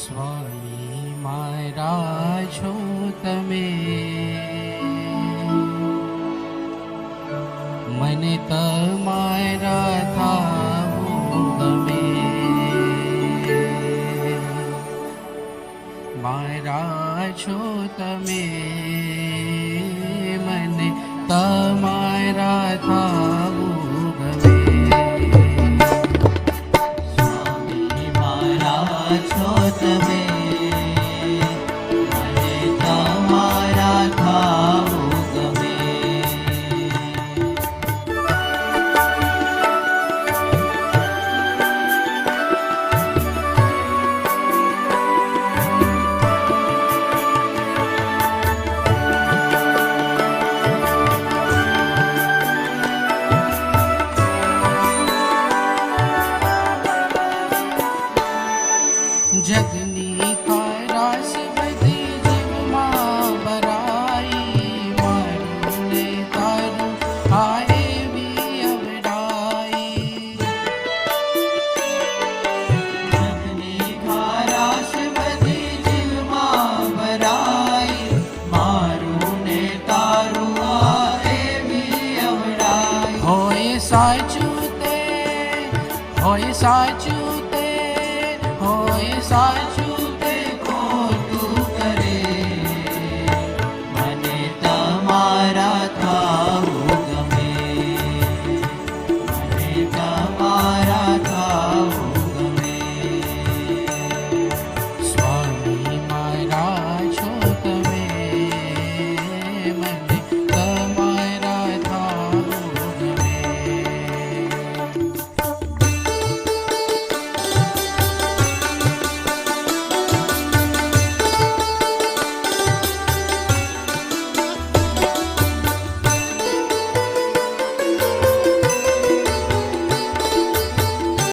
સ્વામી મારા છો તમે, મને તમારા થાવું ગમે. મારા છો તમે, મને તમારા થાવું ગમે. સ્વામી મારા છો તમે, મને તમારા થાવું ગમે. જગની ખારાશ બધી જીવમાં ભરાઈ, મારું ને તારું આ એવી અવડાઈ. જગની ખારાશ બધી જીવમાં ભરાઈ, મારું ને તારું આ એવી અવડાઈ. હોય સાચું તે, હોય સાચું તે, હોય સાચું